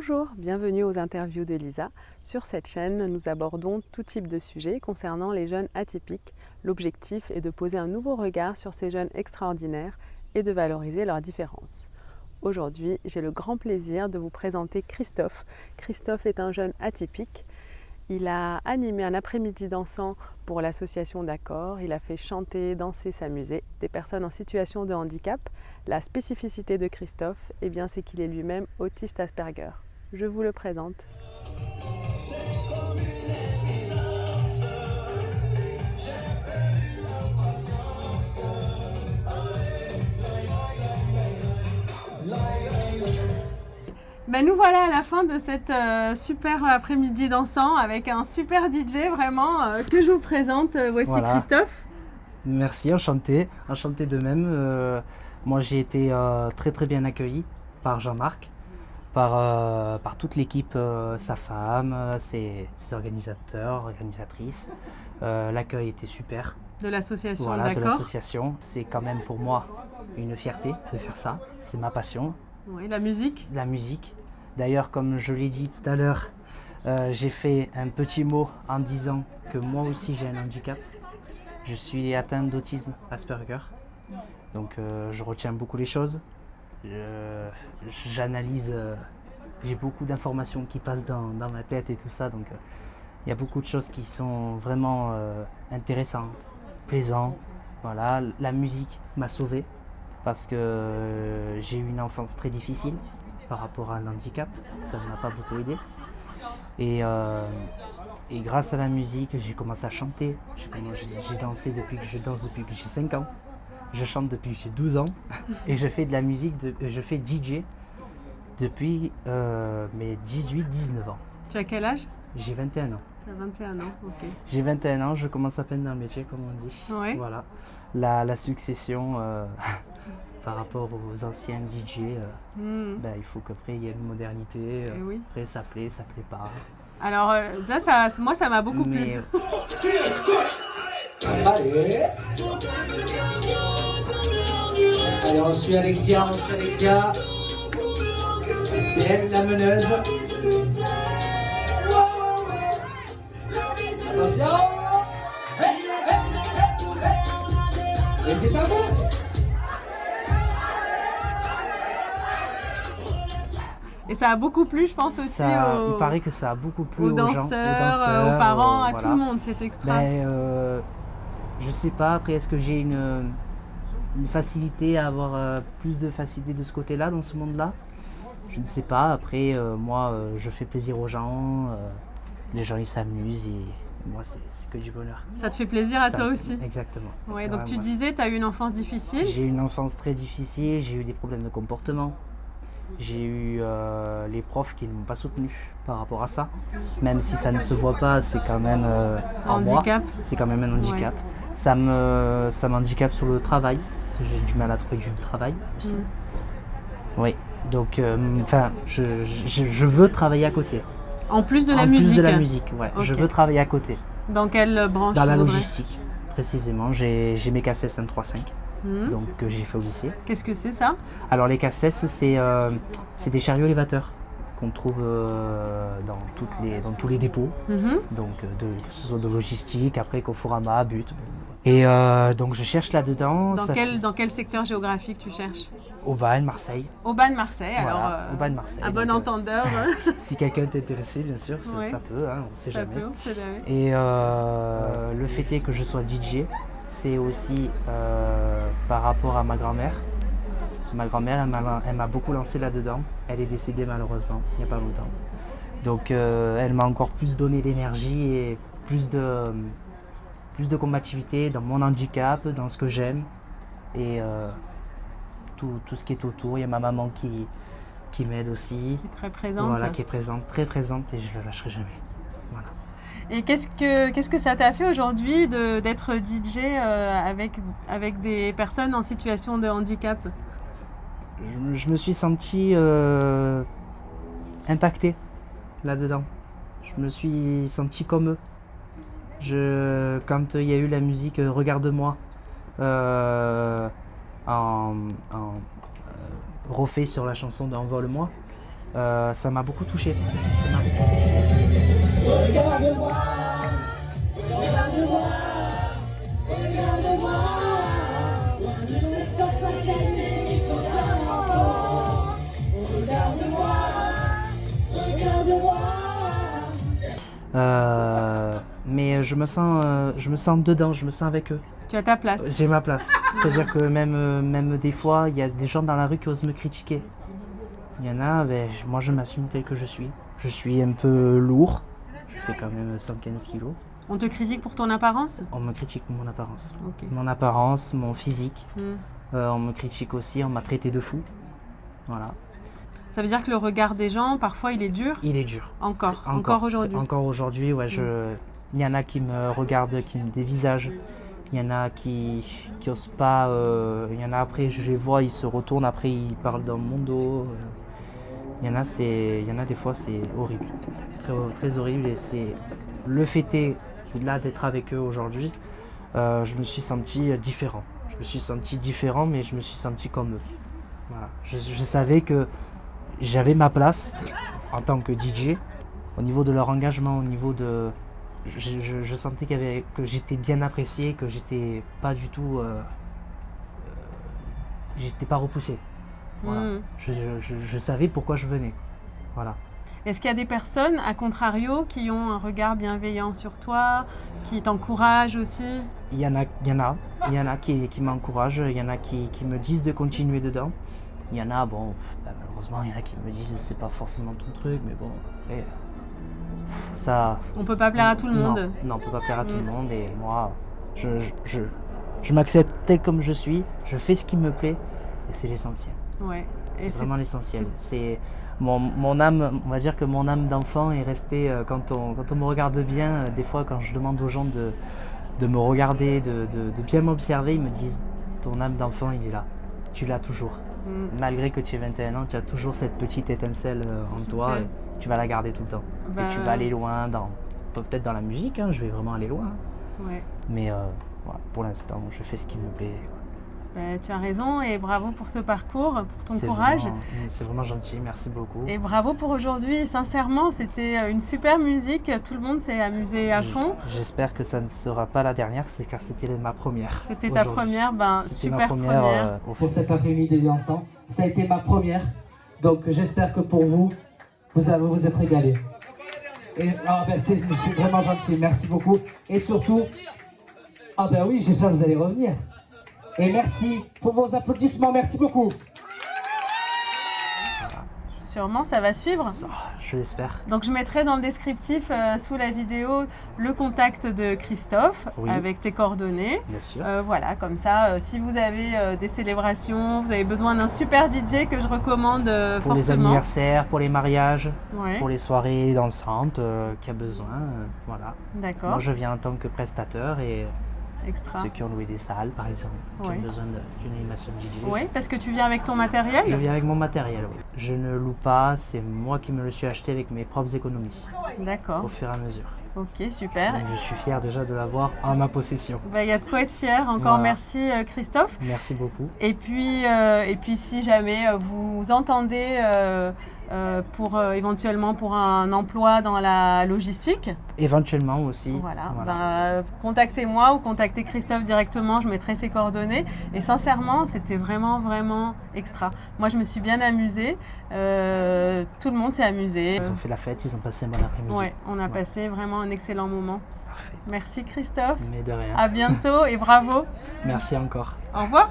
Bonjour, bienvenue aux interviews de Lisa. Sur cette chaîne, nous abordons tout type de sujets concernant les jeunes atypiques. L'objectif est de poser un nouveau regard sur ces jeunes extraordinaires et de valoriser leurs différences. Aujourd'hui, j'ai le grand plaisir de vous présenter Christophe. Christophe est un jeune atypique. Il a animé un après-midi dansant pour l'association D'accord. Il a fait chanter, danser, s'amuser des personnes en situation de handicap. La spécificité de Christophe, c'est qu'il est lui-même autiste Asperger. Je vous le présente. Nous voilà à la fin de cette super après-midi dansant avec un super DJ vraiment que je vous présente. Voici voilà. Christophe. Merci, enchanté de même. Moi j'ai été très bien accueilli par Jean-Marc, par toute l'équipe, sa femme, ses organisateurs, organisatrices. L'accueil était super. De l'association, voilà, d'accord. De l'association. C'est quand même pour moi une fierté de faire ça. C'est ma passion. Oui, la musique. La musique. D'ailleurs, comme je l'ai dit tout à l'heure, j'ai fait un petit mot en disant que moi aussi j'ai un handicap. Je suis atteint d'autisme Asperger. Donc je retiens beaucoup les choses. J'analyse, j'ai beaucoup d'informations qui passent dans ma tête et tout ça. Donc il y a beaucoup de choses qui sont vraiment intéressantes, plaisantes. Voilà, la musique m'a sauvé parce que j'ai eu une enfance très difficile par rapport à un handicap, ça ne m'a pas beaucoup aidé. Et grâce à la musique, j'ai commencé à chanter. J'ai dansé depuis que j'ai 5 ans. Je chante depuis que j'ai 12 ans. Et je fais de la musique, je fais DJ depuis mes 18-19 ans. Tu as quel âge? J'ai 21 ans. Tu as 21 ans, ok. J'ai 21 ans, je commence à peine dans le métier, comme on dit. Ouais. Voilà. La succession... par rapport aux anciens DJ, il faut qu'après il y ait une modernité, oui. Après ça plaît pas. Alors moi ça m'a beaucoup plu. Allez, on suit Alexia, c'est elle la meneuse. Attention, et c'est pas bon. Et ça a beaucoup plu, je pense aussi il paraît que ça a beaucoup plu aux danseurs, gens, aux parents, à voilà. tout le monde, c'est extra. Je sais pas, après est-ce que j'ai une facilité à avoir plus de facilité de ce côté-là, dans ce monde-là? Je ne sais pas, après moi je fais plaisir aux gens, les gens ils s'amusent et moi c'est que du bonheur. Ça te fait plaisir à toi aussi? Exactement. Ouais, donc tu disais, tu as eu une enfance difficile? J'ai eu une enfance très difficile, j'ai eu des problèmes de comportement. J'ai eu les profs qui ne m'ont pas soutenu par rapport à ça. Même si ça ne se voit pas, c'est quand même en moi. C'est quand même un handicap. Ouais. Ça m'handicape sur le travail, parce que j'ai du mal à trouver du travail aussi. Oui, donc je veux travailler à côté. En plus de la musique? En plus de la musique, ouais. Okay. Je veux travailler à côté. Dans quelle branche? Dans la logistique, précisément. J'ai mes CACES N35. Donc que j'ai fait au lycée. Qu'est-ce que c'est ça? Alors les CACES, c'est des chariots élévateurs qu'on trouve dans tous les dépôts, donc que ce soit de logistique, après Conforama, But. Et donc je cherche là-dedans. Dans quel secteur géographique tu cherches? Aubagne, Marseille. Aubagne, Marseille, voilà, alors Aubagne, Marseille. À bon entendeur. Si quelqu'un est intéressé, bien sûr, ça peut, on ne sait jamais. On sait jamais. Et le fait est que je sois DJ. C'est aussi par rapport à ma grand-mère. Parce que ma grand-mère, elle m'a beaucoup lancé là-dedans. Elle est décédée malheureusement, il n'y a pas longtemps. Donc elle m'a encore plus donné d'énergie et plus de combativité dans mon handicap, dans ce que j'aime. Et tout ce qui est autour. Il y a ma maman qui m'aide aussi. Qui est très présente. Voilà, qui est présente, très présente et je ne la lâcherai jamais. Voilà. Et qu'est-ce que ça t'a fait aujourd'hui d'être DJ avec des personnes en situation de handicap? Je me suis senti impacté là-dedans. Je me suis senti comme eux. Quand il y a eu la musique Regarde-moi refait sur la chanson de Envole-moi, Ça m'a beaucoup touché. Ça m'a beaucoup touché. Mais je me sens dedans, je me sens avec eux. Tu as ta place. J'ai ma place. C'est-à-dire que même des fois, il y a des gens dans la rue qui osent me critiquer. Il y en a, moi je m'assume tel que je suis. Je suis un peu lourd, je fais quand même 115 kilos. On te critique pour ton apparence? On me critique pour mon apparence. Ok. Mon apparence, mon physique. Hmm. On me critique aussi, on m'a traité de fou. Voilà. Ça veut dire que le regard des gens, parfois, il est dur? Il est dur. Encore aujourd'hui? Encore aujourd'hui, ouais. Il y en a qui me regardent, qui me dévisagent. Il y en a qui osent pas. Il y en a après, je les vois, ils se retournent, après ils parlent dans mon dos. Il y en a des fois, c'est horrible. Très, très horrible. Et c'est le fait est, là d'être avec eux aujourd'hui, je me suis senti différent. Je me suis senti différent, mais je me suis senti comme eux. Voilà. Je savais que j'avais ma place en tant que DJ. Au niveau de leur engagement, au niveau de... Je sentais que j'étais bien apprécié, que j'étais pas du tout... j'étais pas repoussé. Voilà. Hmm. Je savais pourquoi je venais. Voilà. Est-ce qu'il y a des personnes, à contrario, qui ont un regard bienveillant sur toi, qui t'encouragent aussi? Il y en a qui m'encouragent, il y en a qui me disent de continuer dedans. Il y en a, malheureusement, il y en a qui me disent c'est pas forcément ton truc, mais bon, après, ça... On peut pas plaire à tout le monde. Non, on peut pas plaire à tout le monde, et moi, je m'accepte tel comme je suis, je fais ce qui me plaît, et c'est l'essentiel. Ouais. C'est vraiment l'essentiel. C'est mon âme, on va dire que mon âme d'enfant est restée, quand on me regarde bien, des fois quand je demande aux gens de me regarder, de bien m'observer, ils me disent ton âme d'enfant il est là, tu l'as toujours. Malgré que tu aies 21 ans, tu as toujours cette petite étincelle en toi, et tu vas la garder tout le temps. Et tu vas aller loin, peut-être dans la musique, hein, je vais vraiment aller loin. Ouais. Mais voilà, pour l'instant, je fais ce qui me plaît. Tu as raison et bravo pour ce parcours, pour ton courage. C'est vraiment gentil, merci beaucoup. Et bravo pour aujourd'hui, sincèrement, c'était une super musique, tout le monde s'est amusé à fond. J'espère que ça ne sera pas la dernière, car c'était ma première. C'était ta première, super première. Pour cet après-midi de dansant, ça a été ma première, donc j'espère que pour vous, vous êtes régalés. Et c'est vraiment gentil, merci beaucoup. Et surtout, oui, j'espère que vous allez revenir. Et merci pour vos applaudissements, merci beaucoup. Sûrement, ça va suivre. Je l'espère. Donc je mettrai dans le descriptif sous la vidéo le contact de Christophe avec tes coordonnées. Bien sûr. Voilà, comme ça, si vous avez des célébrations, vous avez besoin d'un super DJ que je recommande fortement. Pour les anniversaires, pour les mariages, ouais. Pour les soirées dansantes qui a besoin, voilà. D'accord. Moi je viens en tant que prestateur et Extra. ceux qui ont loué des salles par exemple, qui ont besoin d'une animation DJ. Oui, parce que tu viens avec ton matériel? Je viens avec mon matériel, oui. Je ne loue pas, c'est moi qui me le suis acheté avec mes propres économies. D'accord. Au fur et à mesure. Ok, super. Donc, je suis fier déjà de l'avoir en ma possession. Il y a de quoi être fier. Encore merci Christophe. Merci beaucoup. Et puis si jamais vous entendez éventuellement pour un emploi dans la logistique. Éventuellement aussi. Voilà. Contactez-moi ou contactez Christophe directement, je mettrai ses coordonnées. Et sincèrement, c'était vraiment, vraiment extra. Moi, je me suis bien amusée. Tout le monde s'est amusé. Ils ont fait la fête, ils ont passé un bon après-midi. Oui, on a passé vraiment un excellent moment. Parfait. Merci Christophe. Mais de rien. À bientôt et bravo. Merci encore. Au revoir.